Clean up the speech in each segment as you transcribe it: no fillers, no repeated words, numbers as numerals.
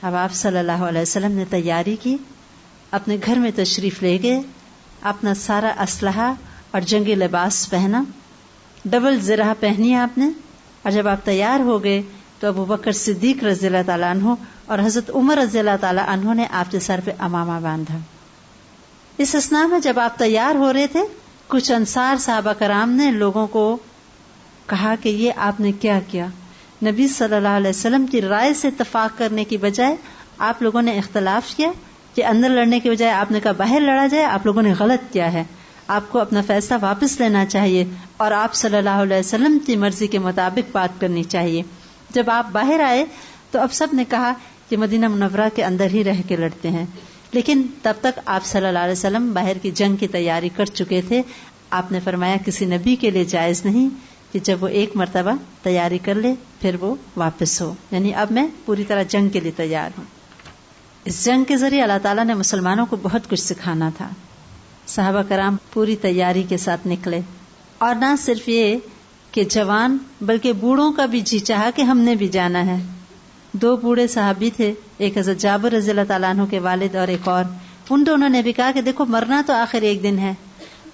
اب آپ صلی اللہ علیہ وسلم نے تیاری کی، اپنے گھر میں تشریف لے گئے، اپنا سارا اسلحہ اور جنگی لباس پہنا، ڈبل زرہ پہنی آپ نے، اور جب آپ تیار ہو گئے تو ابو بکر صدیق رضی اللہ تعالیٰ عنہ اور حضرت عمر رضی اللہ تعالیٰ عنہ نے آپ کے سر پہ عمامہ باندھا۔ اس اثناء میں جب آپ تیار ہو رہے تھے، کچھ انصار صحابہ کرام نے لوگوں کو کہا کہ یہ آپ نے کیا کیا؟ نبی صلی اللہ علیہ وسلم کی رائے سے اتفاق کرنے کی بجائے آپ لوگوں نے اختلاف کیا، کہ اندر لڑنے کی بجائے آپ نے کہا باہر لڑا جائے، آپ لوگوں نے غلط کیا ہے، آپ کو اپنا فیصلہ واپس لینا چاہیے اور آپ صلی اللہ علیہ وسلم کی مرضی کے مطابق بات کرنی چاہیے۔ جب آپ باہر آئے تو اب سب نے کہا کہ مدینہ منورہ کے اندر ہی رہ کے لڑتے ہیں، لیکن تب تک آپ صلی اللہ علیہ وسلم باہر کی جنگ کی تیاری کر چکے تھے۔ آپ نے فرمایا کسی نبی کے لیے جائز نہیں کہ جب وہ ایک مرتبہ تیاری کر لے پھر وہ واپس ہو، یعنی اب میں پوری طرح جنگ کے لیے تیار ہوں۔ اس جنگ کے ذریعے اللہ تعالیٰ نے مسلمانوں کو بہت کچھ سکھانا تھا۔ صحابہ کرام پوری تیاری کے ساتھ نکلے، اور نہ صرف یہ کہ جوان بلکہ بوڑھوں کا بھی جی چاہا کہ ہم نے بھی جانا ہے۔ 2 بوڑھے صحابی تھے، ایک حضرت جابر رضی اللہ تعالیٰ عنہ کے والد اور ایک اور، ان دونوں نے بھی کہا کہ دیکھو مرنا تو آخر ایک دن ہے،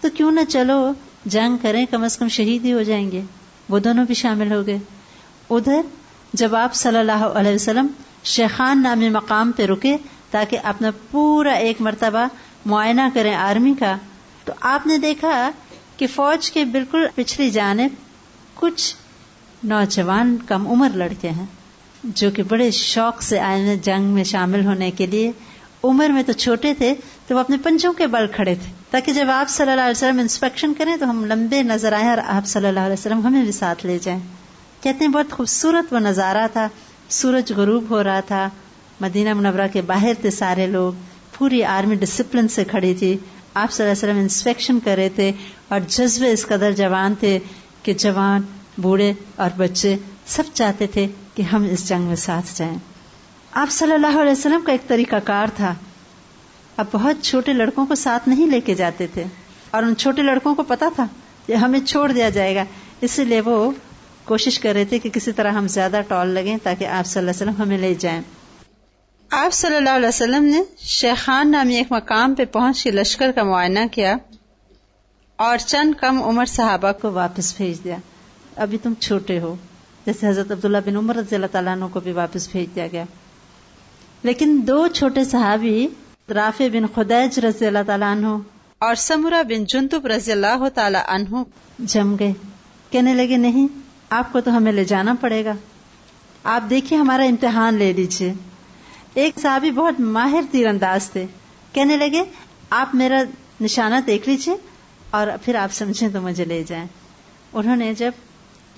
تو کیوں نہ چلو جنگ کریں، کم از کم شہید ہی ہو جائیں گے۔ وہ دونوں بھی شامل ہو گئے۔ ادھر جب آپ صلی اللہ علیہ وسلم شیخان نامی مقام پہ رکے تاکہ اپنا پورا ایک مرتبہ معائنہ کریں آرمی کا، تو آپ نے دیکھا کہ فوج کے بالکل پچھلی جانب کچھ نوجوان کم عمر لڑکے ہیں جو کہ بڑے شوق سے آئے ہیں جنگ میں شامل ہونے کے لیے۔ عمر میں تو چھوٹے تھے، تو وہ اپنے پنجوں کے بل کھڑے تھے تاکہ جب آپ صلی اللہ علیہ وسلم انسپیکشن کریں تو ہم لمبے نظر آئیں اور آپ صلی اللہ علیہ وسلم ہمیں بھی ساتھ لے جائیں۔ کہتے ہیں بہت خوبصورت وہ نظارہ تھا، سورج غروب ہو رہا تھا، مدینہ منورہ کے باہر تھے سارے لوگ، پوری آرمی ڈسپلن سے کھڑی تھی، آپ صلی اللہ علیہ وسلم انسپیکشن کر رہے تھے، اور جذبے اس قدر جوان تھے کہ جوان بوڑھے اور بچے سب چاہتے تھے کہ ہم اس جنگ میں ساتھ جائیں۔ آپ صلی اللہ علیہ وسلم کا ایک طریقہ کار تھا، اب بہت چھوٹے لڑکوں کو ساتھ نہیں لے کے جاتے تھے، اور ان چھوٹے لڑکوں کو پتا تھا کہ ہمیں چھوڑ دیا جائے گا، اس لیے وہ کوشش کر رہے تھے کہ کسی طرح ہم زیادہ ٹال لگیں تاکہ آپ صلی اللہ علیہ وسلم ہمیں لے جائیں۔ آپ صلی اللہ علیہ وسلم نے شیخان نامی ایک مقام پہ پہنچ کے لشکر کا معائنہ کیا اور چند کم عمر صحابہ کو واپس بھیج دیا۔ ابھی تم چھوٹے ہو، جیسے حضرت عبداللہ بن عمر رضی اللہ تعالیٰ عنہ کو بھی واپس بھیج دیا گیا۔ لیکن 2 چھوٹے صحابی رافع بن خدیج رضی اللہ تعالیٰ عنہ اور سمرہ بن جندب رضی اللہ تعالیٰ عنہ جم گئے، کہنے لگے نہیں، آپ کو تو ہمیں لے جانا پڑے گا، آپ دیکھیے ہمارا امتحان لے لیجئے۔ ایک صحابی بہت ماہر تیر انداز تھے، کہنے لگے آپ میرا نشانہ دیکھ لیجئے اور پھر آپ سمجھیں تو مجھے لے جائیں۔ انہوں نے جب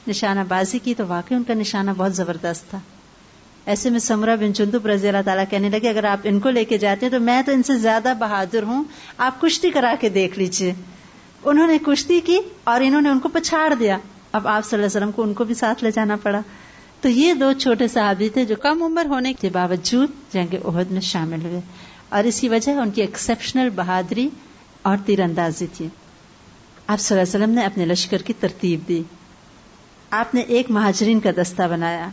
نشانہ بازی کی تو واقعی ان کا نشانہ بہت زبردست تھا۔ ایسے میں سمرہ بن جندب رضی اللہ تعالیٰ کہنے لگے اگر آپ ان کو لے کے جاتے ہیں تو میں تو ان سے زیادہ بہادر ہوں، آپ کشتی کرا کے دیکھ لیجئے۔ انہوں نے کشتی کی اور انہوں نے ان کو پچھاڑ دیا، اب آپ صلی اللہ علیہ وسلم کو ان کو بھی ساتھ لے جانا پڑا۔ تو یہ 2 چھوٹے صحابی تھے جو کم عمر ہونے کے باوجود جنگ احد میں شامل ہوئے، اور اس کی وجہ ان کی ایکسیپشنل بہادری اور تیر اندازی تھی۔ آپ صلی اللہ علیہ وسلم نے اپنے لشکر کی ترتیب دی، آپ نے ایک مہاجرین کا دستہ بنایا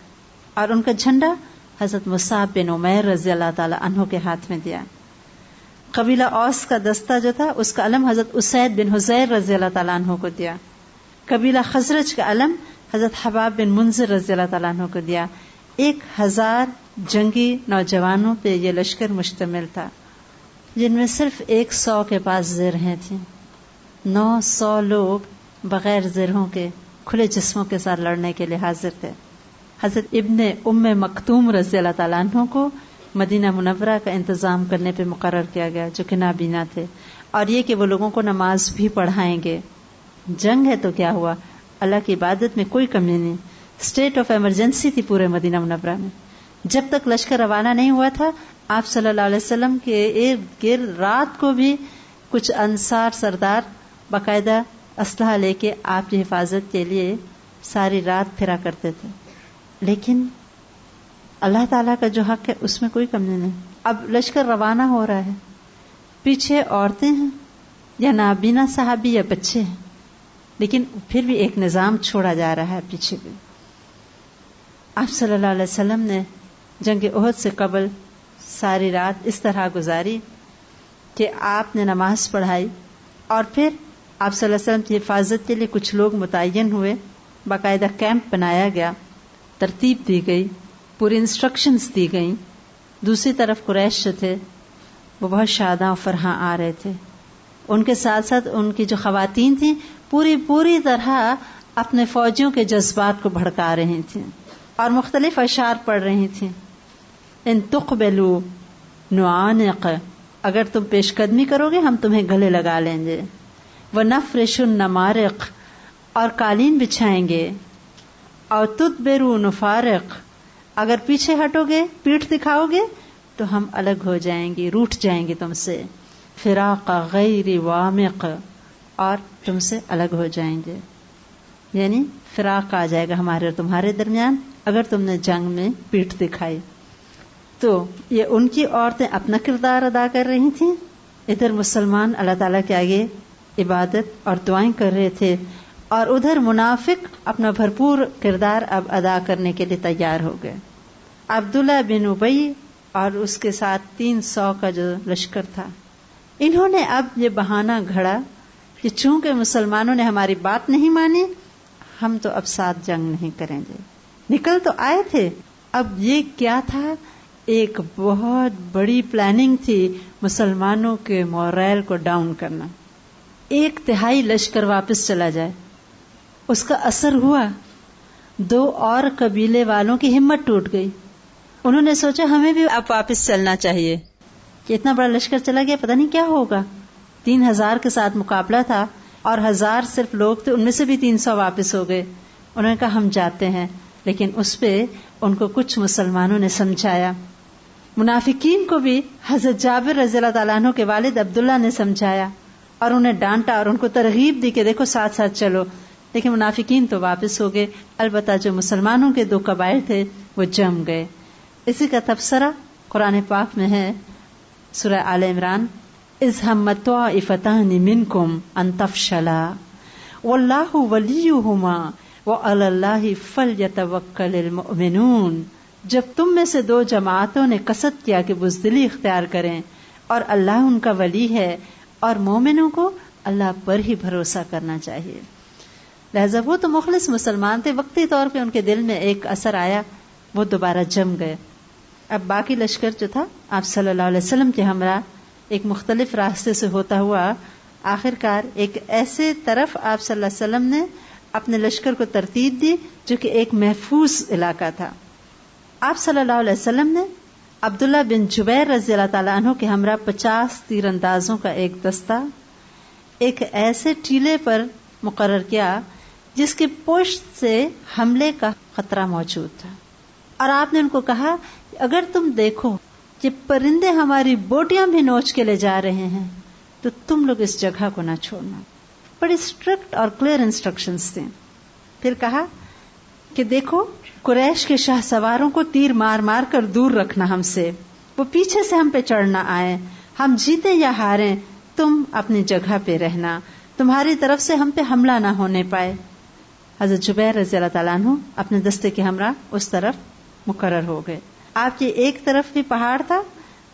اور ان کا جھنڈا حضرت مصعب بن عمیر رضی اللہ تعالی عنہ کے ہاتھ میں دیا۔ قبیلہ اوس کا دستہ جو تھا اس کا علم حضرت اسید بن حضیر رضی اللہ تعالیٰ عنہ کو دیا۔ قبیلہ خزرج کا علم حضرت حباب بن منذر رضی اللہ تعالیٰ عنہ کو دیا۔ 1000 جنگی نوجوانوں پہ یہ لشکر مشتمل تھا، جن میں صرف 100 کے پاس زرہیں تھیں۔ 900 لوگ بغیر زرہوں کے کھلے جسموں کے ساتھ لڑنے کے لیے حاضر تھے۔ حضرت ابن ام مکتوم رضی اللہ تعالیٰ عنہ کو مدینہ منورہ کا انتظام کرنے پہ مقرر کیا گیا، جو کہ نابینا تھے، اور یہ کہ وہ لوگوں کو نماز بھی پڑھائیں گے۔ جنگ ہے تو کیا ہوا، اللہ کی عبادت میں کوئی کمی نہیں، اسٹیٹ آف ایمرجنسی تھی پورے مدینہ منورہ میں۔ جب تک لشکر روانہ نہیں ہوا تھا آپ صلی اللہ علیہ وسلم کے ارد گرد رات کو بھی کچھ انصار سردار باقاعدہ اسلحہ لے کے آپ کی حفاظت کے لیے ساری رات پھرا کرتے تھے، لیکن اللہ تعالیٰ کا جو حق ہے اس میں کوئی کمی نہیں۔ اب لشکر روانہ ہو رہا ہے، پیچھے عورتیں ہیں یا نابینا صحابی یا بچے ہیں، لیکن پھر بھی ایک نظام چھوڑا جا رہا ہے پیچھے بھی۔ آپ صلی اللہ علیہ وسلم نے جنگ احد سے قبل ساری رات اس طرح گزاری کہ آپ نے نماز پڑھائی، اور پھر آپ صلی اللہ علیہ وسلم کی حفاظت کے لیے کچھ لوگ متعین ہوئے، باقاعدہ کیمپ بنایا گیا، ترتیب دی گئی، پوری انسٹرکشنز دی گئیں۔ دوسری طرف قریش جو تھے وہ بہت شاداں و فرحاں آ رہے تھے، ان کے ساتھ ساتھ ان کی جو خواتین تھیں پوری طرح اپنے فوجیوں کے جذبات کو بھڑکا رہی تھیں اور مختلف اشعار پڑھ رہی تھیں۔ ان تقبلوا نعانق، اگر تم پیش قدمی کرو گے ہم تمہیں گلے لگا لیں گے، ونفرش النمارق، اور قالین بچھائیں گے، اور تدبروا نفارق، اگر پیچھے ہٹو گے پیٹھ دکھاؤ گے تو ہم الگ ہو جائیں گے، روٹھ جائیں گے تم سے، فراق غیر وامق، اور تم سے الگ ہو جائیں گے، یعنی فراق آ جائے گا ہمارے اور تمہارے درمیان اگر تم نے جنگ میں پیٹھ دکھائی۔ تو یہ ان کی عورتیں اپنا کردار ادا کر رہی تھیں، ادھر مسلمان اللہ تعالیٰ کے آگے عبادت اور دعائیں کر رہے تھے، اور ادھر منافق اپنا بھرپور کردار اب ادا کرنے کے لیے تیار ہو گئے۔ عبداللہ بن ابی اور اس کے ساتھ 300 کا جو لشکر تھا، انہوں نے اب یہ بہانہ گھڑا کہ چونکہ مسلمانوں نے ہماری بات نہیں مانی، ہم تو اب ساتھ جنگ نہیں کریں گے۔ نکل تو آئے تھے، اب یہ کیا تھا؟ ایک بہت بڑی پلاننگ تھی مسلمانوں کے مورائل کو ڈاؤن کرنا۔ 1/3 لشکر واپس چلا جائے، اس کا اثر ہوا، 2 اور قبیلے والوں کی ہمت ٹوٹ گئی، انہوں نے سوچا ہمیں بھی اب واپس چلنا چاہیے کہ اتنا بڑا لشکر چلا گیا، پتہ نہیں کیا ہوگا۔ 3000 کے ساتھ مقابلہ تھا اور 1000 صرف لوگ تھے، ان میں سے بھی 300 واپس ہو گئے۔ انہوں نے کہا ہم جاتے ہیں، لیکن اس پہ ان کو کچھ مسلمانوں نے سمجھایا، منافقین کو بھی حضرت جابر رضی اللہ تعالیٰ عنہ کے والد عبداللہ نے سمجھایا اور انہیں ڈانٹا اور ان کو ترغیب دی کہ دیکھو ساتھ ساتھ چلو، لیکن منافقین تو واپس ہو گئے، البتہ جو مسلمانوں کے 2 قبائل تھے وہ جم گئے۔ اسی کا تبصرہ قرآن پاک میں ہے، سورہ آل عمران، اذ ہمت طائفتان منکم ان تفشلا واللہ ولیہما وعلی اللہ فلیتوکل المؤمنون، جب تم میں سے 2 جماعتوں نے قصد کیا کہ بزدلی اختیار کریں اور اللہ ان کا ولی ہے، اور مومنوں کو اللہ پر ہی بھروسہ کرنا چاہیے۔ لہذا وہ تو مخلص مسلمان تھے، وقتی طور پہ ان کے دل میں ایک اثر آیا، وہ دوبارہ جم گئے۔ اب باقی لشکر جو تھا آپ صلی اللہ علیہ وسلم کے ہمراہ ایک مختلف راستے سے ہوتا ہوا آخر کار ایک ایسے طرف آپ صلی اللہ علیہ وسلم نے اپنے لشکر کو ترتیب دی جو کہ ایک محفوظ علاقہ تھا۔ آپ صلی اللہ علیہ وسلم نے عبداللہ بن جبیر رضی اللہ تعالیٰ عنہ کے ہمراہ 50 تیر اندازوں کا ایک دستہ ایک ایسے ٹیلے پر مقرر کیا جس کی پشت سے حملے کا خطرہ موجود تھا، اور آپ نے ان کو کہا کہ اگر تم دیکھو کہ پرندے ہماری بوٹیاں بھی نوچ کے لے جا رہے ہیں تو تم لوگ اس جگہ کو نہ چھوڑنا۔ بڑی اسٹرکٹ اور کلیئر انسٹرکشنز تھیں۔ پھر کہا کہ دیکھو قریش کے شاہ سواروں کو تیر مار مار کر دور رکھنا ہم سے، وہ پیچھے سے ہم پہ چڑھنا آئے، ہم جیتے یا ہاریں تم اپنی جگہ پہ رہنا، تمہاری طرف سے ہم پہ حملہ نہ ہونے پائے۔ حضرت جبیر رضی اللہ تعالیٰ عنہ اپنے دستے کے ہمراہ اس طرف مقرر ہو گئے۔ آپ کی ایک طرف بھی پہاڑ تھا،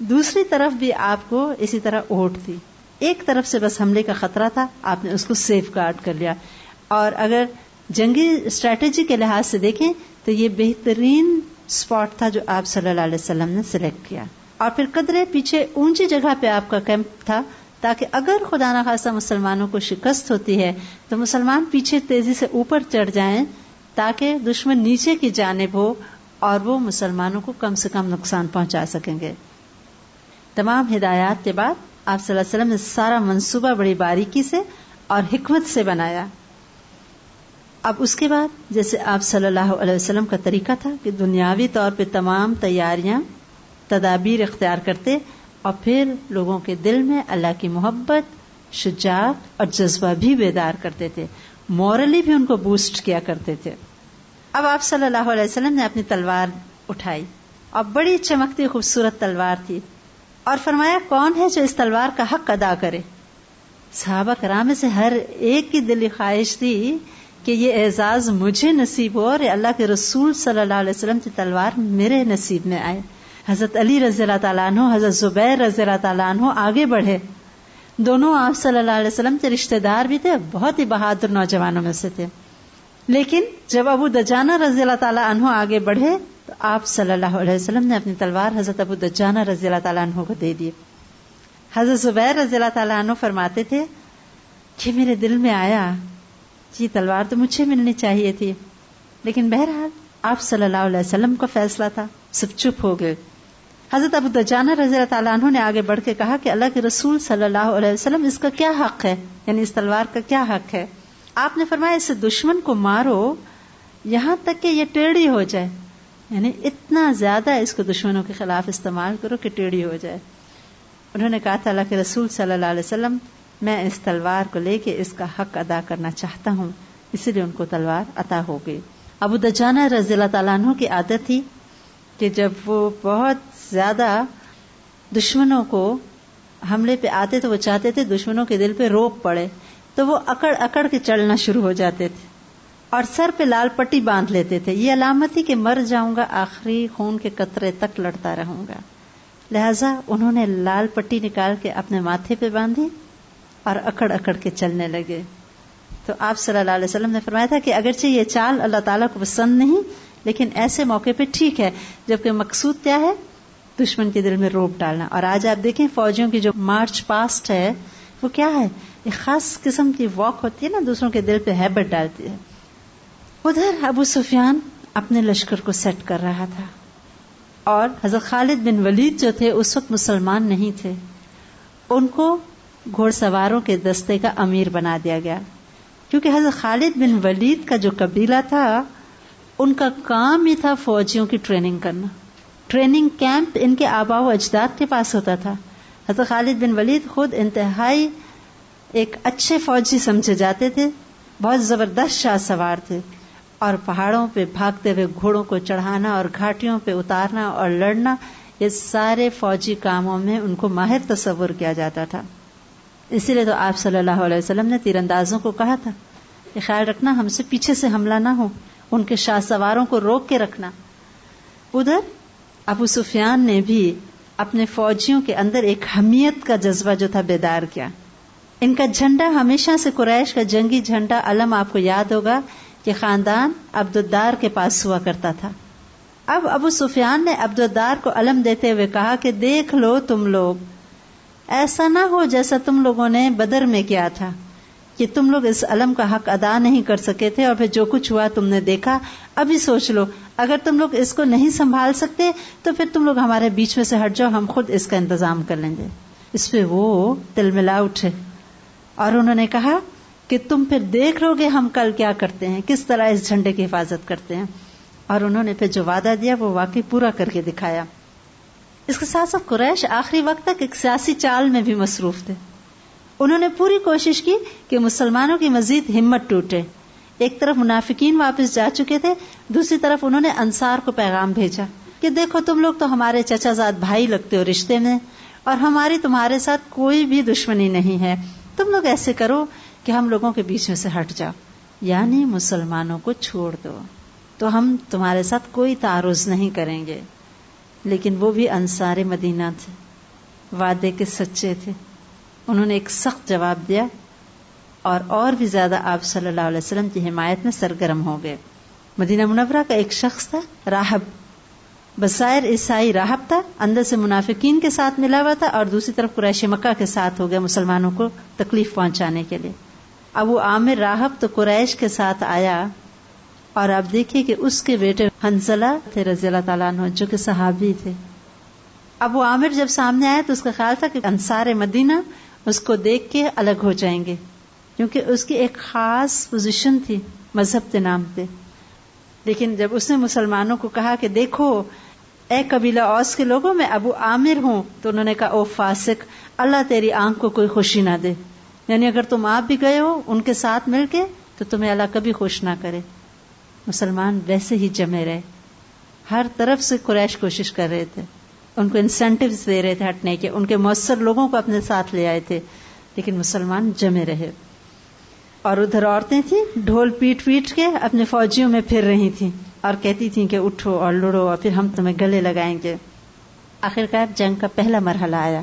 دوسری طرف بھی آپ کو اسی طرح اوٹ تھی، ایک طرف سے بس حملے کا خطرہ تھا، آپ نے اس کو سیف گارڈ کر لیا۔ اور اگر جنگی اسٹریٹجی کے لحاظ سے دیکھیں تو یہ بہترین سپاٹ تھا جو آپ صلی اللہ علیہ وسلم نے سلیکٹ کیا، اور پھر قدرے پیچھے اونچی جگہ پہ آپ کا کیمپ تھا تاکہ اگر خدا نخواستہ مسلمانوں کو شکست ہوتی ہے تو مسلمان پیچھے تیزی سے اوپر چڑھ جائیں تاکہ دشمن نیچے کی جانب ہو اور وہ مسلمانوں کو کم سے کم نقصان پہنچا سکیں گے۔ تمام ہدایات کے بعد آپ صلی اللہ علیہ وسلم نے سارا منصوبہ بڑی باریکی سے اور حکمت سے بنایا۔ اب اس کے بعد جیسے آپ صلی اللہ علیہ وسلم کا طریقہ تھا کہ دنیاوی طور پہ تمام تیاریاں تدابیر اختیار کرتے اور پھر لوگوں کے دل میں اللہ کی محبت، شجاعت اور جذبہ بھی بیدار کرتے تھے، مورلی بھی ان کو بوسٹ کیا کرتے تھے۔ اب آپ صلی اللہ علیہ وسلم نے اپنی تلوار اٹھائی اور بڑی چمکتی خوبصورت تلوار تھی، اور فرمایا کون ہے جو اس تلوار کا حق ادا کرے؟ صحابہ کرام میں سے ہر ایک کی دلی خواہش تھی کہ یہ اعزاز مجھے نصیب ہو اور اللہ کے رسول صلی اللہ علیہ وسلم کی تلوار میرے نصیب میں آئے۔ حضرت علی رضی اللہ تعالیٰ عنہ، حضرت زبیر رضی اللہ تعالیٰ عنہ آگے بڑھے. دونوں آپ صلی اللہ علیہ وسلم کے رشتہ دار بھی تھے، بہت ہی بہادر نوجوانوں میں سے تھے. لیکن جب ابو دجانہ رضی اللہ تعالیٰ عنہ آگے بڑھے تو آپ صلی اللہ علیہ وسلم نے اپنی تلوار حضرت ابو دجانہ رضی اللہ تعالیٰ عنہ کو دے دی. حضرت زبیر رضی اللہ تعالیٰ عنہ فرماتے تھے کہ میرے دل میں آیا یہ تلوار تو مجھے ملنی چاہیے تھی، لیکن بہرحال آپ صلی اللہ علیہ وسلم کا فیصلہ تھا، سب چپ ہو گئے. حضرت ابو دجانہ رضی اللہ تعالیٰ عنہ نے آگے بڑھ کے کہا کہ اللہ کے رسول صلی اللہ علیہ وسلم اس کا کیا حق ہے، یعنی اس تلوار کا کیا حق ہے؟ آپ نے فرمایا اس دشمن کو مارو یہاں تک کہ یہ ٹیڑھی ہو جائے، یعنی اتنا زیادہ اس کو دشمنوں کے خلاف استعمال کرو کہ ٹیڑھی ہو جائے. انہوں نے کہا تھا اللہ کے رسول صلی اللہ علیہ وسلم میں اس تلوار کو لے کے اس کا حق ادا کرنا چاہتا ہوں، اسی لیے ان کو تلوار عطا ہو گئی. ابو دجانہ رضی اللہ تعالیٰ عنہ کی عادت تھی کہ جب وہ بہت زیادہ دشمنوں کو حملے پہ آتے تو وہ چاہتے تھے دشمنوں کے دل پہ روب پڑے، تو وہ اکڑ اکڑ کے چلنا شروع ہو جاتے تھے اور سر پہ لال پٹی باندھ لیتے تھے. یہ علامت تھی کہ مر جاؤں گا، آخری خون کے قطرے تک لڑتا رہوں گا. لہذا انہوں نے لال پٹی نکال کے اپنے ماتھے پہ باندھی اور اکڑ اکڑ کے چلنے لگے. تو آپ صلی اللہ علیہ وسلم نے فرمایا تھا کہ اگرچہ یہ چال اللہ تعالیٰ کو پسند نہیں، لیکن ایسے موقع پہ ٹھیک ہے، جبکہ مقصود کیا ہے؟ دشمن کے دل میں روب ڈالنا. اور آج آپ دیکھیں فوجیوں کی جو مارچ پاسٹ ہے وہ کیا ہے؟ ایک خاص قسم کی واک ہوتی ہے نا، دوسروں کے دل پہ ہیبٹ ڈالتی ہے. ادھر ابو سفیان اپنے لشکر کو سیٹ کر رہا تھا، اور حضرت خالد بن ولید جو تھے اس وقت مسلمان نہیں تھے، ان کو گھوڑ سواروں کے دستے کا امیر بنا دیا گیا. کیونکہ حضرت خالد بن ولید کا جو قبیلہ تھا ان کا کام ہی تھا فوجیوں کی ٹریننگ کرنا. ٹریننگ کیمپ ان کے آباء و اجداد کے پاس ہوتا تھا. حضرت خالد بن ولید خود انتہائی ایک اچھے فوجی سمجھے جاتے تھے، بہت زبردست شاہ سوار تھے، اور پہاڑوں پہ بھاگتے ہوئے گھوڑوں کو چڑھانا اور گھاٹیوں پہ اتارنا اور لڑنا، یہ سارے فوجی کاموں میں ان کو ماہر تصور کیا جاتا تھا. اسی لیے تو آپ صلی اللہ علیہ وسلم نے تیر اندازوں کو کہا تھا کہ خیال رکھنا ہم سے پیچھے سے حملہ نہ ہو، ان کے شاہ سواروں کو روک کے رکھنا. ادھر ابو سفیان نے بھی اپنے فوجیوں کے اندر ایک حمیت کا جذبہ جو تھا بیدار کیا. ان کا جھنڈا ہمیشہ سے قریش کا جنگی جھنڈا علم آپ کو یاد ہوگا کہ خاندان عبدالدار کے پاس ہوا کرتا تھا. اب ابو سفیان نے عبدالدار کو علم دیتے ہوئے کہا کہ دیکھ لو تم لوگ، ایسا نہ ہو جیسا تم لوگوں نے بدر میں کیا تھا کہ تم لوگ اس علم کا حق ادا نہیں کر سکے تھے اور پھر جو کچھ ہوا تم نے دیکھا. ابھی سوچ لو، اگر تم لوگ اس کو نہیں سنبھال سکتے تو پھر تم لوگ ہمارے بیچ میں سے ہٹ جاؤ، ہم خود اس کا انتظام کر لیں گے. اس پہ وہ تلملا اٹھے اور انہوں نے کہا کہ تم پھر دیکھ لو گے ہم کل کیا کرتے ہیں، کس طرح اس جھنڈے کی حفاظت کرتے ہیں. اور انہوں نے پھر جو وعدہ دیا وہ واقعی پورا کر کے دکھایا. اس کے ساتھ ساتھ قریش آخری وقت تک ایک سیاسی چال میں بھی مصروف تھے. انہوں نے پوری کوشش کی کہ مسلمانوں کی مزید ہمت ٹوٹے. ایک طرف منافقین واپس جا چکے تھے، دوسری طرف انہوں نے انصار کو پیغام بھیجا کہ دیکھو تم لوگ تو ہمارے چچا زاد بھائی لگتے ہو رشتے میں، اور ہماری تمہارے ساتھ کوئی بھی دشمنی نہیں ہے. تم لوگ ایسے کرو کہ ہم لوگوں کے بیچ میں سے ہٹ جاؤ، یعنی مسلمانوں کو چھوڑ دو، تو ہم تمہارے ساتھ کوئی تعارض نہیں کریں گے. لیکن وہ بھی انصار مدینہ تھے، وعدے کے سچے تھے. انہوں نے ایک سخت جواب دیا اور بھی زیادہ آپ صلی اللہ علیہ وسلم کی حمایت میں سرگرم ہو گئے. مدینہ منورہ کا ایک شخص تھا راہب، بظاہر عیسائی راہب تھا، اندر سے منافقین کے ساتھ ملا ہوا تھا اور دوسری طرف قریش مکہ کے ساتھ ہو گیا مسلمانوں کو تکلیف پہنچانے کے لیے. ابو عامر راہب تو قریش کے ساتھ آیا، اور آپ دیکھیے کہ اس کے بیٹے حنظلہ تھے رضی اللہ تعالیٰ عنہ جو کہ صحابی تھے. ابو عامر جب سامنے آیا تو اس کا خیال تھا کہ انصار مدینہ اس کو دیکھ کے الگ ہو جائیں گے، کیونکہ اس کی ایک خاص پوزیشن تھی مذہب کے نام پہ. لیکن جب اس نے مسلمانوں کو کہا کہ دیکھو اے قبیلہ اوس کے لوگوں میں ابو عامر ہوں، تو انہوں نے کہا او فاسق، اللہ تیری آنکھ کو کوئی خوشی نہ دے، یعنی اگر تم آپ بھی گئے ہو ان کے ساتھ مل کے تو تمہیں اللہ کبھی خوش نہ کرے. مسلمان ویسے ہی جمے رہے، ہر طرف سے قریش کوشش کر رہے تھے، ان کو انسینٹیوز دے رہے تھے ہٹنے کے، ان کے مؤثر لوگوں کو اپنے ساتھ لے آئے تھے، لیکن مسلمان جمے رہے. اور ادھر عورتیں تھیں ڈھول پیٹ پیٹ کے اپنے فوجیوں میں پھر رہی تھیں اور کہتی تھیں کہ اٹھو اور لڑو اور پھر ہم تمہیں گلے لگائیں گے. آخرکار جنگ کا پہلا مرحلہ آیا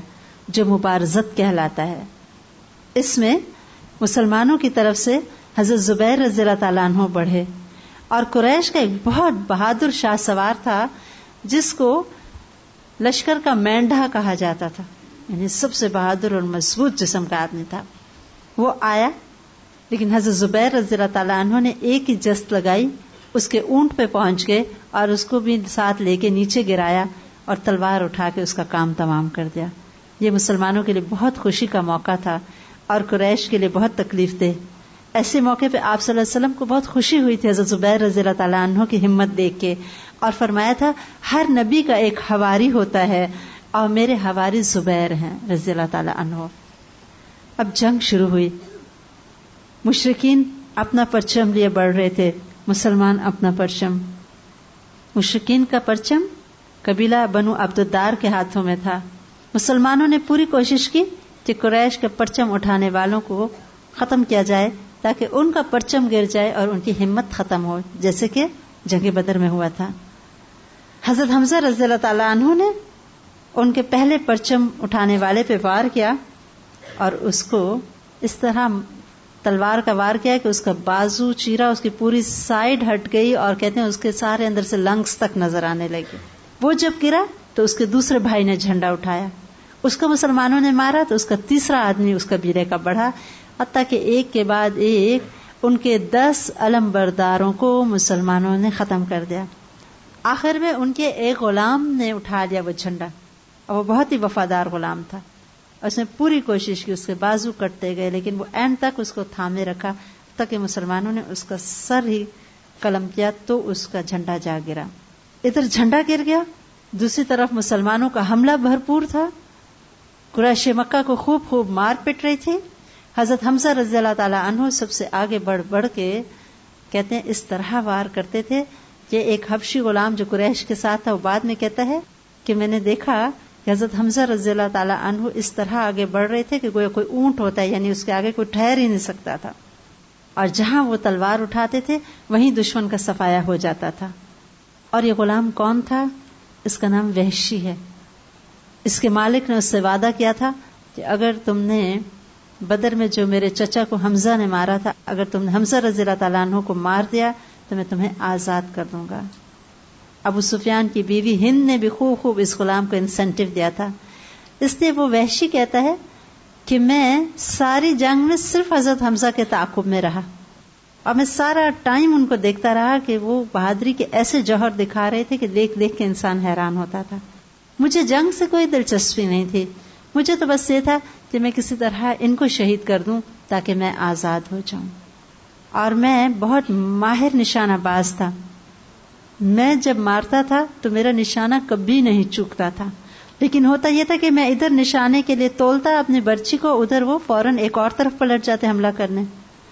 جو مبارزت کہلاتا ہے. اس میں مسلمانوں کی طرف سے حضرت زبیر رضی اللہ تعالیٰ عنہ بڑھے، اور قریش کا ایک بہت بہادر شاہ سوار تھا جس کو لشکر کا مینڈھا کہا جاتا تھا، یعنی سب سے بہادر اور مضبوط جسم کا آدمی تھا. وہ آیا، لیکن حضرت زبیر رضی اللہ تعالیٰ عنہ نے ایک ہی جست لگائی، اس کے اونٹ پہ پہنچ گئے اور اس کو بھی ساتھ لے کے نیچے گرایا اور تلوار اٹھا کے اس کا کام تمام کر دیا. یہ مسلمانوں کے لیے بہت خوشی کا موقع تھا اور قریش کے لیے بہت تکلیف دہ. ایسے موقع پہ آپ صلی اللہ علیہ وسلم کو بہت خوشی ہوئی تھی حضرت زبیر رضی اللہ تعالیٰ عنہ کی ہمت دیکھ کے، اور فرمایا تھا ہر نبی کا ایک حواری ہوتا ہے اور میرے حواری زبیر ہیں رضی اللہ تعالیٰ عنہ. اب جنگ شروع ہوئی. مشرکین اپنا پرچم لیے بڑھ رہے تھے، مسلمان اپنا پرچم. مشرکین کا پرچم قبیلہ بنو عبدالدار کے ہاتھوں میں تھا. مسلمانوں نے پوری کوشش کی کہ قریش کے پرچم اٹھانے والوں کو ختم کیا جائے تاکہ ان کا پرچم گر جائے اور ان کی ہمت ختم ہو، جیسے کہ جنگ بدر میں ہوا تھا. حضرت حمزہ رضی اللہ تعالیٰ عنہ نے ان کے پہلے پرچم اٹھانے والے پہ وار کیا اور اس کو اس طرح تلوار کا وار کیا کہ اس کا بازو چیرا، اس کی پوری سائیڈ ہٹ گئی اور کہتے ہیں اس کے سارے اندر سے لنگس تک نظر آنے لگے. وہ جب گرا تو اس کے دوسرے بھائی نے جھنڈا اٹھایا، اس کو مسلمانوں نے مارا تو اس کا تیسرا آدمی اس قبیلے کا بڑھا، حتیٰ کہ ایک کے بعد ایک ان کے 10 علم برداروں کو مسلمانوں نے ختم کر دیا. آخر میں ان کے ایک غلام نے اٹھا لیا وہ جھنڈا، اور وہ بہت ہی وفادار غلام تھا. اس نے پوری کوشش کی، اس کے بازو کٹتے گئے لیکن وہ اینڈ تک اس کو تھامے رکھا تاکہ مسلمانوں نے اس کا سر ہی قلم کیا تو اس کا جھنڈا جا گرا. ادھر جھنڈا گر گیا، دوسری طرف مسلمانوں کا حملہ بھرپور تھا. قریش مکہ کو خوب مار پٹ رہی تھی. حضرت حمزہ رضی اللہ تعالیٰ عنہ سب سے آگے بڑھ کے کہتے ہیں اس طرح وار کرتے تھے کہ ایک حبشی غلام جو قریش کے ساتھ تھا وہ بعد میں کہتا ہے کہ میں نے دیکھا کہ حضرت حمزہ رضی اللہ تعالیٰ عنہ اس طرح آگے بڑھ رہے تھے کہ کوئی اونٹ ہوتا ہے، یعنی اس کے آگے کوئی ٹھہر ہی نہیں سکتا تھا، اور جہاں وہ تلوار اٹھاتے تھے وہیں دشمن کا صفایا ہو جاتا تھا. اور یہ غلام کون تھا؟ اس کا نام وحشی ہے. اس کے مالک نے اس سے وعدہ کیا تھا کہ اگر تم نے بدر میں جو میرے چچا کو حمزہ نے مارا تھا، اگر تم نے حمزہ رضی اللہ تعالیٰ عنہ کو مار دیا تو میں تمہیں آزاد کر دوں گا. ابو سفیان کی بیوی ہند نے بھی خوب اس غلام کو انسینٹیو دیا تھا. اس لیے وہ وحشی کہتا ہے کہ میں ساری جنگ میں صرف حضرت حمزہ کے تعاقب میں رہا اور میں سارا ٹائم ان کو دیکھتا رہا کہ وہ بہادری کے ایسے جوہر دکھا رہے تھے کہ دیکھ کے انسان حیران ہوتا تھا. مجھے جنگ سے کوئی دلچسپی نہیں تھی، مجھے تو بس یہ تھا کہ میں کسی طرح ان کو شہید کر دوں تاکہ میں آزاد ہو جاؤں. اور میں بہت ماہر نشانہ باز تھا، میں جب مارتا تھا تو میرا نشانہ کبھی نہیں چوکتا تھا، لیکن ہوتا یہ تھا کہ میں ادھر نشانے کے لیے تولتا اپنی برچی کو، ادھر وہ فوراً ایک اور طرف پلٹ جاتے حملہ کرنے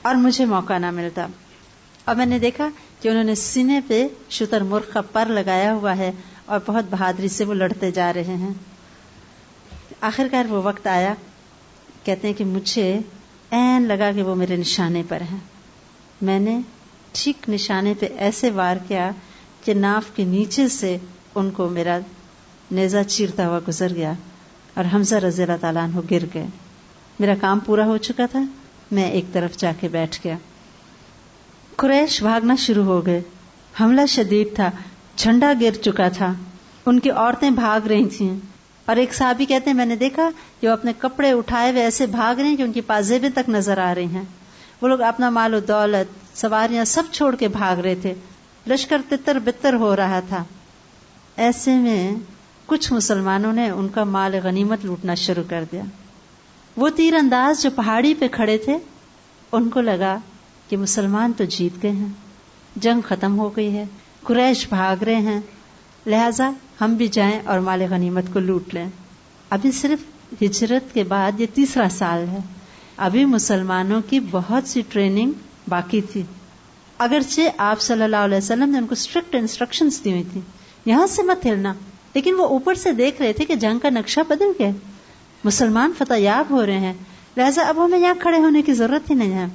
اور مجھے موقع نہ ملتا. اور میں نے دیکھا کہ انہوں نے سینے پہ شتر مرغ کا پر لگایا ہوا ہے اور بہت بہادری سے وہ لڑتے جا رہے ہیں. آخرکار وہ وقت آیا، کہتے ہیں کہ مجھے عین لگا کہ وہ میرے نشانے پر ہیں. میں نے ٹھیک نشانے پہ ایسے وار کیا کہ ناف کے نیچے سے ان کو میرا نیزہ چیرتا ہوا گزر گیا اور حمزہ رضی اللہ تعالیٰ عنہ گر گئے. میرا کام پورا ہو چکا تھا، میں ایک طرف جا کے بیٹھ گیا. قریش بھاگنا شروع ہو گئے، حملہ شدید تھا، جھنڈا گر چکا تھا، ان کی عورتیں بھاگ رہی تھیں. اور ایک صحابی کہتے ہیں میں نے دیکھا کہ وہ اپنے کپڑے اٹھائے ہوئے ایسے بھاگ رہے ہیں کہ ان کی پازیبیں تک نظر آ رہی ہیں. وہ لوگ اپنا مال و دولت، سواریاں سب چھوڑ کے بھاگ رہے تھے. لشکر تتر بتر ہو رہا تھا. ایسے میں کچھ مسلمانوں نے ان کا مال غنیمت لوٹنا شروع کر دیا. وہ تیر انداز جو پہاڑی پہ کھڑے تھے ان کو لگا کہ مسلمان تو جیت گئے ہیں، جنگ ختم ہو گئی ہے، قریش بھاگ رہے ہیں، لہذا ہم بھی جائیں اور مال غنیمت کو لوٹ لیں. ابھی صرف ہجرت کے بعد یہ 3 سال ہے، ابھی مسلمانوں کی بہت سی ٹریننگ باقی تھی. اگرچہ آپ صلی اللہ علیہ وسلم نے ان کو اسٹرکٹ انسٹرکشنز دی ہوئی تھی، یہاں سے مت ہلنا، لیکن وہ اوپر سے دیکھ رہے تھے کہ جنگ کا نقشہ بدل گیا، مسلمان فتح یاب ہو رہے ہیں، لہذا اب ہمیں یہاں کھڑے ہونے کی ضرورت ہی نہیں ہے.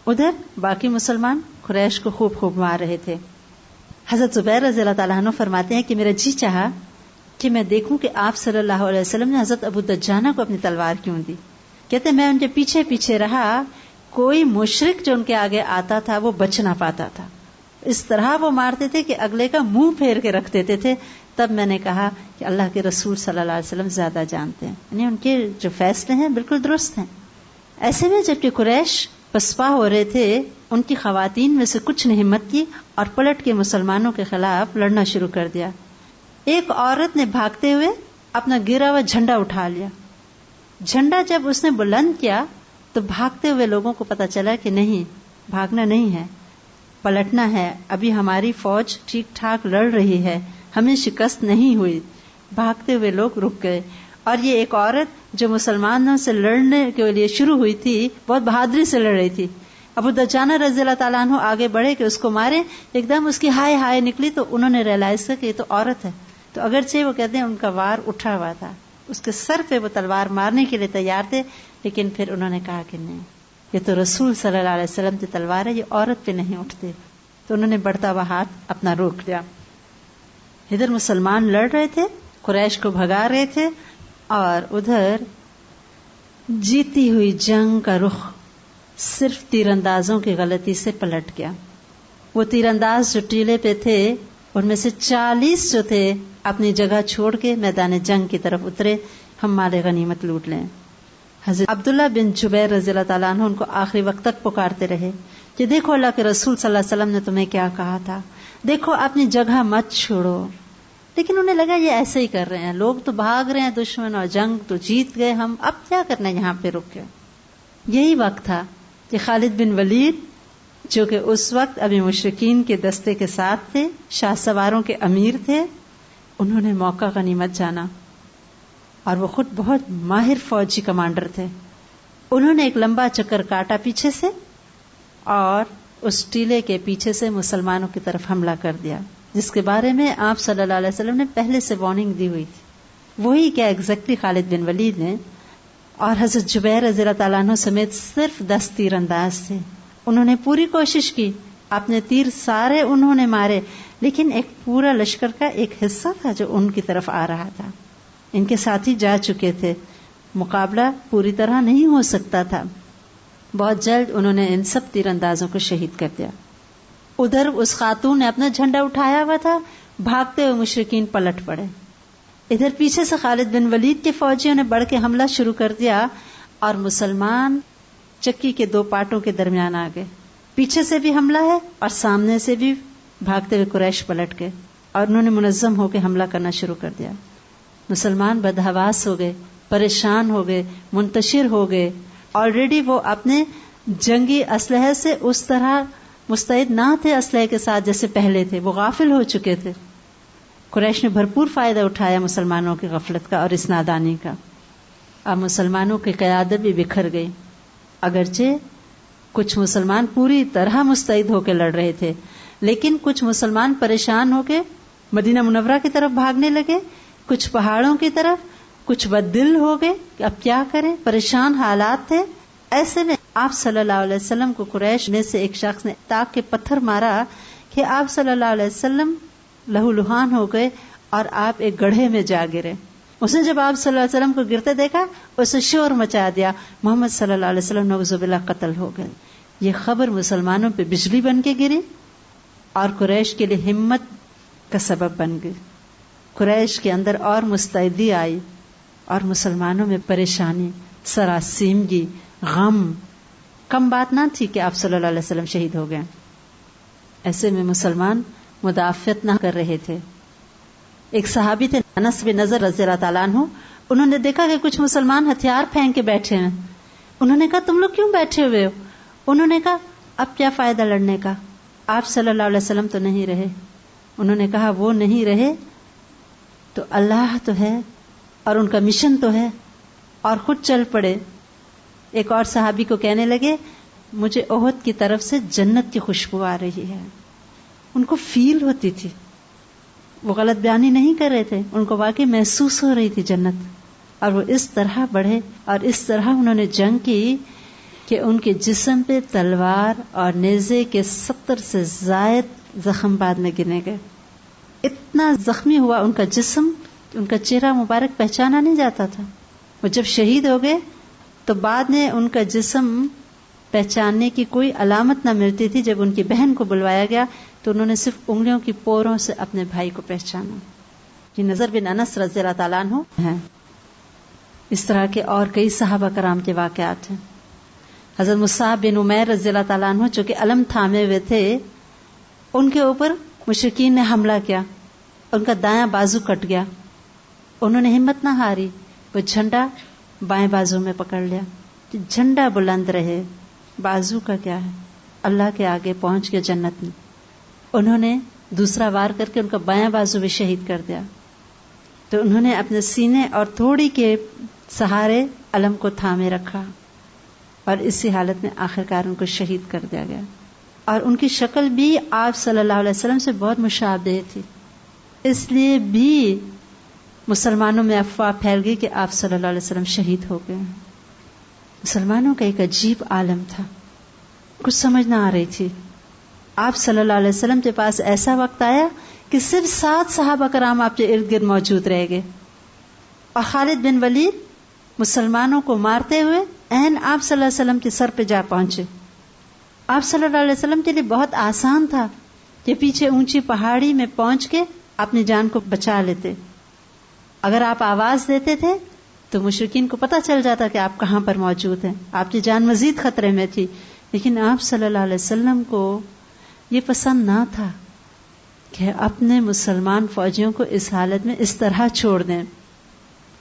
ادھر باقی مسلمان قریش کو خوب مار رہے تھے. حضرت زبیر رضی اللہ تعالیٰ عنہ فرماتے ہیں کہ میرا جی چاہا کہ میں دیکھوں کہ آپ صلی اللہ علیہ وسلم نے حضرت ابو دجانہ کو اپنی تلوار کیوں دی. کہتے میں ان کے پیچھے پیچھے رہا، کوئی مشرک جو ان کے آگے آتا تھا وہ بچ نہ پاتا تھا. اس طرح وہ مارتے تھے کہ اگلے کا منہ پھیر کے رکھ دیتے تھے. تب میں نے کہا کہ اللہ کے رسول صلی اللہ علیہ وسلم زیادہ جانتے ہیں، یعنی ان کے جو فیصلے ہیں بالکل درست ہیں. ایسے میں جبکہ قریش پسپا ہو رہے تھے، ان کی خواتین میں سے کچھ نے ہمت کی اور پلٹ کے مسلمانوں کے خلاف لڑنا شروع کر دیا. ایک عورت نے بھاگتے ہوئے اپنا گرا ہوا جھنڈا اٹھا لیا. جھنڈا جب اس نے بلند کیا تو بھاگتے ہوئے لوگوں کو پتا چلا کہ نہیں، بھاگنا نہیں ہے، پلٹنا ہے. ابھی ہماری فوج ٹھیک ٹھاک لڑ رہی ہے، ہمیں شکست نہیں ہوئی. بھاگتے ہوئے لوگ رک گئے. اور یہ ایک عورت جو مسلمانوں سے لڑنے کے لیے شروع ہوئی تھی، بہت بہادری سے لڑ رہی تھی. ابو دجانہ رضی اللہ تعالیٰ عنہ آگے بڑھے کہ اس کو مارے، ایک دم اس کی ہائے ہائے نکلی تو انہوں نے ریئلائز کیا کہ یہ تو عورت ہے. تو اگرچہ وہ کہتے ہیں ان کا وار اٹھا ہوا تھا، اس کے سر پہ وہ تلوار مارنے کے لیے تیار تھے، لیکن پھر انہوں نے کہا کہ نہیں، یہ تو رسول صلی اللہ علیہ وسلم کی تلوار ہے، یہ عورت پہ نہیں اٹھتے. تو انہوں نے بڑھتا ہوا ہاتھ اپنا روک لیا. ادھر مسلمان لڑ رہے تھے، قریش کو بھگا رہے تھے، اور ادھر جیتی ہوئی جنگ کا رخ صرف تیر اندازوں کی غلطی سے پلٹ گیا. وہ تیر انداز جو ٹیلے پہ تھے ان میں سے 40 جو تھے اپنی جگہ چھوڑ کے میدان جنگ کی طرف اترے، ہم مال غنیمت لوٹ لیں. حضرت عبداللہ بن جبیر رضی اللہ تعالیٰ عنہ ان کو آخری وقت تک پکارتے رہے کہ دیکھو اللہ کے رسول صلی اللہ علیہ وسلم نے تمہیں کیا کہا تھا، دیکھو اپنی جگہ مت چھوڑو. لیکن انہیں لگا یہ ایسے ہی کر رہے ہیں، لوگ تو بھاگ رہے ہیں دشمن اور جنگ تو جیت گئے، ہم اب کیا کرنا ہے یہاں پہ رک کے. یہی وقت تھا کہ خالد بن ولید جو کہ اس وقت ابھی مشرکین کے دستے کے ساتھ تھے، شاہ سواروں کے امیر تھے، انہوں نے موقع غنیمت جانا، اور وہ خود بہت ماہر فوجی کمانڈر تھے. انہوں نے ایک لمبا چکر کاٹا پیچھے سے اور اس ٹیلے کے پیچھے سے مسلمانوں کی طرف حملہ کر دیا، جس کے بارے میں آپ صلی اللہ علیہ وسلم نے پہلے سے وارننگ دی ہوئی تھی. وہی کیا ایگزیکٹلی خالد بن ولید نے. اور حضرت جبیر رضی اللہ تعالیٰ عنہ سمیت صرف 10 تیر انداز تھے. انہوں نے پوری کوشش کی، اپنے تیر سارے انہوں نے مارے، لیکن ایک پورا لشکر کا ایک حصہ تھا جو ان کی طرف آ رہا تھا. ان کے ساتھی جا چکے تھے، مقابلہ پوری طرح نہیں ہو سکتا تھا. بہت جلد انہوں نے ان سب تیر اندازوں کو شہید کر دیا. ادھر اس خاتون نے اپنا جھنڈا اٹھایا ہوا تھا، بھاگتے ہوئے مشرکین پلٹ پڑے. ادھر پیچھے سے خالد بن ولید کے فوجیوں نے بڑھ کے حملہ شروع کر دیا، اور مسلمان چکی کے 2 پارٹوں کے درمیان آ گئے. پیچھے سے بھی حملہ ہے اور سامنے سے بھی بھاگتے ہوئے قریش پلٹ گئے، اور انہوں نے منظم ہو کے حملہ کرنا شروع کر دیا. مسلمان بدحواس ہو گئے، پریشان ہو گئے، منتشر ہو گئے. آلریڈی وہ اپنے جنگی اسلحے سے اس طرح مستعد نہ تھے اسلحے کے ساتھ جیسے پہلے تھے، وہ غافل ہو چکے تھے. قریش نے بھرپور فائدہ اٹھایا مسلمانوں کی غفلت کا اور اس نادانی کا. اب مسلمانوں کی قیادت بھی بکھر گئی. اگرچہ کچھ مسلمان پوری طرح مستعد ہو کے لڑ رہے تھے، لیکن کچھ مسلمان پریشان ہو کے مدینہ منورہ کی طرف بھاگنے لگے، کچھ پہاڑوں کی طرف، کچھ بددل ہو گئے کہ اب کیا کریں، پریشان حالات تھے. ایسے میں آپ صلی اللہ علیہ وسلم کو قریش میں سے ایک شخص نے تاک کے پتھر مارا کہ آپ صلی اللہ علیہ وسلم لہو لہان ہو گئے اور آپ ایک گڑھے میں جا گرے. اس نے جب آپ صلی اللہ علیہ وسلم کو گرتے دیکھا اسے شور مچا دیا، محمد صلی اللہ علیہ وسلم نعوذ باللہ قتل ہو گئے. یہ خبر مسلمانوں پہ بجلی بن کے گری اور قریش کے لیے ہمت کا سبب بن گئی. قریش کے اندر اور مستعدی آئی اور مسلمانوں میں پریشانی، سراسیمگی، غم. کم بات نہ تھی کہ آپ صلی اللہ علیہ وسلم شہید ہو گئے. ایسے میں مسلمان مدافعت نہ کر رہے تھے. ایک صحابی تھے انس بن نضر رضی اللہ تعالیٰ عنہ، انہوں نے دیکھا کہ کچھ مسلمان ہتھیار پھینک کے بیٹھے ہیں. انہوں نے کہا تم لوگ کیوں بیٹھے ہوئے ہو؟ انہوں نے کہا اب کیا فائدہ لڑنے کا، آپ صلی اللہ علیہ وسلم تو نہیں رہے. انہوں نے کہا وہ نہیں رہے تو اللہ تو ہے اور ان کا مشن تو ہے، اور خود چل پڑے. ایک اور صحابی کو کہنے لگے مجھے احد کی طرف سے جنت کی خوشبو آ رہی ہے. ان کو فیل ہوتی تھی، وہ غلط بیانی نہیں کر رہے تھے، ان کو واقعی محسوس ہو رہی تھی جنت. اور وہ اس طرح بڑھے اور اس طرح انہوں نے جنگ کی کہ ان کے جسم پہ تلوار اور نیزے کے 70 سے زائد زخم بعد میں گنے گئے. اتنا زخمی ہوا ان کا جسم ان کا چہرہ مبارک پہچانا نہیں جاتا تھا. وہ جب شہید ہو گئے تو بعد میں ان کا جسم پہچاننے کی کوئی علامت نہ ملتی تھی. جب ان کی بہن کو بلوایا گیا تو انہوں نے صرف انگلیوں کی پوروں سے اپنے بھائی کو پہچانا. یہ نضر بن انس رضی اللہ تعالیٰ عنہ ہیں. اس طرح کے اور کئی صحابہ کرام کے واقعات ہیں. حضرت مصعب بن عمیر رضی اللہ تعالیٰ عنہ جو کہ علم تھامے ہوئے تھے، ان کے اوپر مشرکین نے حملہ کیا، ان کا دایاں بازو کٹ گیا. انہوں نے ہمت نہ ہاری، وہ جھنڈا بائیں بازو میں پکڑ لیا. جھنڈا بلند رہے، بازو کا کیا ہے، اللہ کے آگے پہنچ کے جنت میں. انہوں نے دوسرا وار کر کے ان کا بایاں بازو بھی شہید کر دیا. تو انہوں نے اپنے سینے اور تھوڑی کے سہارے علم کو تھامے رکھا، اور اسی حالت میں آخرکار ان کو شہید کر دیا گیا. اور ان کی شکل بھی آپ صلی اللہ علیہ وسلم سے بہت مشابہ تھی، اس لیے بھی مسلمانوں میں افواہ پھیل گئی کہ آپ صلی اللہ علیہ وسلم شہید ہو گئے. مسلمانوں کا ایک عجیب عالم تھا، کچھ سمجھ نہ آ رہی تھی. آپ صلی اللہ علیہ وسلم کے پاس ایسا وقت آیا کہ صرف 7 صحابہ کرام آپ کے ارد گرد موجود رہ گئے، اور خالد بن ولید مسلمانوں کو مارتے ہوئے عین آپ صلی اللہ علیہ وسلم کے سر پہ جا پہنچے. آپ صلی اللہ علیہ وسلم کے لیے بہت آسان تھا کہ پیچھے اونچی پہاڑی میں پہنچ کے اپنی جان کو بچا لیتے. اگر آپ آواز دیتے تھے تو مشرکین کو پتہ چل جاتا کہ آپ کہاں پر موجود ہیں، آپ کی جان مزید خطرے میں تھی. لیکن آپ صلی اللہ علیہ وسلم کو یہ پسند نہ تھا کہ اپنے مسلمان فوجیوں کو اس حالت میں اس طرح چھوڑ دیں.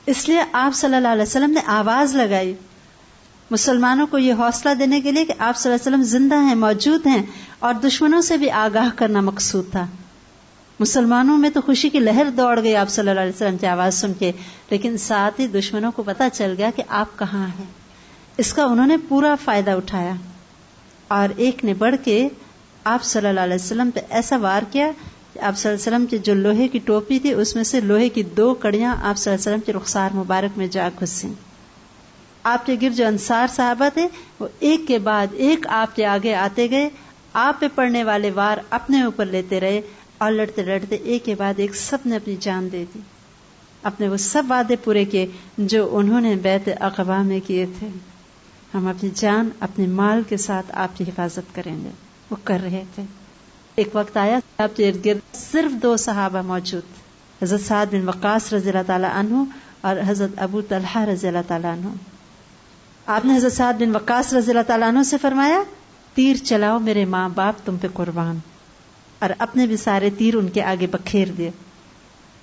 اس لیے آپ صلی اللہ علیہ وسلم نے آواز لگائی مسلمانوں کو یہ حوصلہ دینے کے لیے کہ آپ صلی اللہ علیہ وسلم زندہ ہیں، موجود ہیں، اور دشمنوں سے بھی آگاہ کرنا مقصود تھا. مسلمانوں میں تو خوشی کی لہر دوڑ گئی آپ صلی اللہ علیہ وسلم کی آواز سن کے، لیکن ساتھ ہی دشمنوں کو پتہ چل گیا کہ آپ کہاں ہیں. اس کا انہوں نے پورا فائدہ اٹھایا، اور ایک نے بڑھ کے آپ صلی اللہ علیہ وسلم پہ ایسا وار کیا کہ آپ صلی اللہ علیہ وسلم کی جو لوہے کی ٹوپی تھی اس میں سے لوہے کی 2 کڑیاں آپ صلی اللہ علیہ وسلم کے رخسار مبارک میں جا گھسیں. آپ کے گرد جو انصار صحابہ تھے وہ ایک کے بعد ایک آپ کے آگے آتے گئے، آپ پہ پڑنے والے وار اپنے اوپر لیتے رہے، اور لڑتے لڑتے ایک کے بعد ایک سب نے اپنی جان دے دی. اپنے وہ سب وعدے پورے کیے جو انہوں نے بیعت عقبہ میں کیے تھے. ہم اپنی جان اپنے مال کے ساتھ آپ کی حفاظت کریں گے، وہ کر رہے تھے. ایک وقت آیا آپ کے ارد گرد صرف 2 صحابہ موجود تھے، حضرت سعد بن وقاص رضی اللہ تعالیٰ عنہ اور حضرت ابو طلحہ رضی اللہ تعالیٰ عنہ. آپ نے حضرت سعد بن وقاص رضی اللہ تعالیٰ عنہ سے فرمایا، تیر چلاؤ میرے ماں باپ تم پہ قربان، اور اپنے بھی سارے تیر ان کے آگے بکھیر دیے.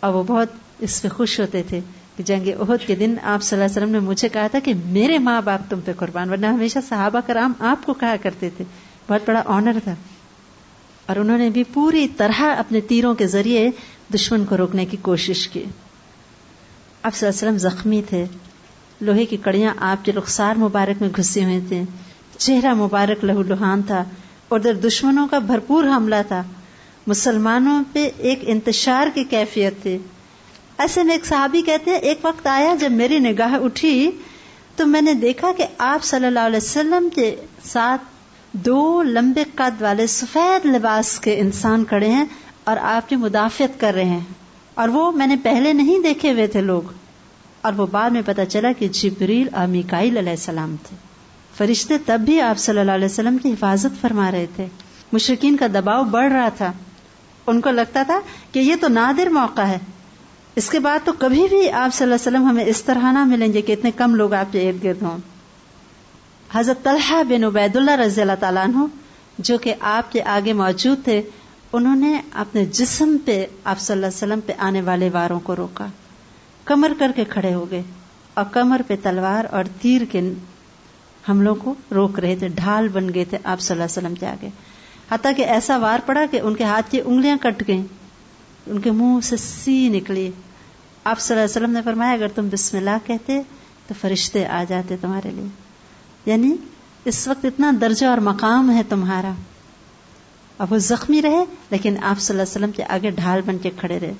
اور وہ بہت اس پہ خوش ہوتے تھے کہ جنگ احد کے دن آپ صلی اللہ علیہ وسلم نے مجھے کہا تھا کہ میرے ماں باپ تم پہ قربان، ورنہ ہمیشہ صحابہ کرام آپ کو کہا کرتے تھے. بہت بڑا آنر تھا. اور انہوں نے بھی پوری طرح اپنے تیروں کے ذریعے دشمن کو روکنے کی کوشش کی. آپ صلی اللہ علیہ وسلم زخمی تھے، لوہے کی کڑیاں آپ کے رخسار مبارک میں گھسی ہوئی تھیں، چہرہ مبارک لہو لہان تھا، اور ادھر دشمنوں کا بھرپور حملہ تھا. مسلمانوں پہ ایک انتشار کی کیفیت تھی. ایسے میں ایک صحابی کہتے ہیں، ایک وقت آیا جب میری نگاہ اٹھی تو میں نے دیکھا کہ آپ صلی اللہ علیہ وسلم کے ساتھ 2 لمبے قد والے سفید لباس کے انسان کھڑے ہیں اور آپ کی مدافعت کر رہے ہیں، اور وہ میں نے پہلے نہیں دیکھے ہوئے تھے لوگ. اور وہ بعد میں پتا چلا کہ جبریل اور میکائیل علیہ السلام تھے. فرشتے تب بھی آپ صلی اللہ علیہ وسلم کی حفاظت فرما رہے تھے. مشرکین کا دباؤ بڑھ رہا تھا، ان کو لگتا تھا کہ یہ تو نادر موقع ہے، اس کے بعد تو کبھی بھی آپ صلی اللہ علیہ وسلم ہمیں اس طرح نہ ملیں گے کہ اتنے کم لوگ آپ کے ارد گرد ہوں. حضرت طلحہ بن عبید اللہ رضی اللہ تعالیٰ عنہ جو کہ آپ کے آگے موجود تھے، انہوں نے اپنے جسم پہ آپ صلی اللہ علیہ وسلم پہ آنے والے واروں کو روکا، کمر کر کے کھڑے ہو گئے اور کمر پہ تلوار اور تیر کے حملوں کو روک رہے تھے، ڈھال بن گئے تھے آپ صلی اللہ علیہ وسلم کے آگے. حتیٰ کہ ایسا وار پڑا کہ ان کے ہاتھ کی انگلیاں کٹ گئیں، ان کے منہ سے سی نکلی. آپ صلی اللہ علیہ وسلم نے فرمایا اگر تم بسم اللہ کہتے تو فرشتے آ جاتے تمہارے لیے. یعنی اس وقت اتنا درجہ اور مقام ہے تمہارا. اب وہ زخمی رہے لیکن آپ صلی اللہ علیہ وسلم کے آگے ڈھال بن کے کھڑے رہے.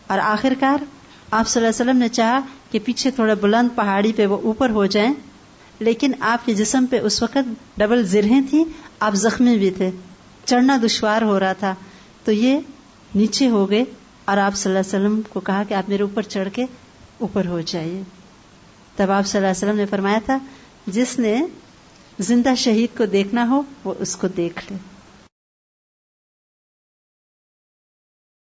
اور آخرکار آپ صلی اللہ علیہ وسلم نے چاہا کہ پیچھے تھوڑا بلند پہاڑی پہ وہ اوپر ہو جائیں، لیکن آپ کے جسم پہ اس وقت ڈبل زرہیں تھیں، آپ زخمی بھی تھے، چڑھنا دشوار ہو رہا تھا، تو یہ نیچے ہو گئے اور آپ صلی اللہ علیہ وسلم کو کہا کہ آپ میرے اوپر چڑھ کے اوپر ہو جائیے. تب آپ صلی اللہ علیہ وسلم نے فرمایا تھا جس نے زندہ شہید کو دیکھنا ہو وہ اس کو دیکھ لے.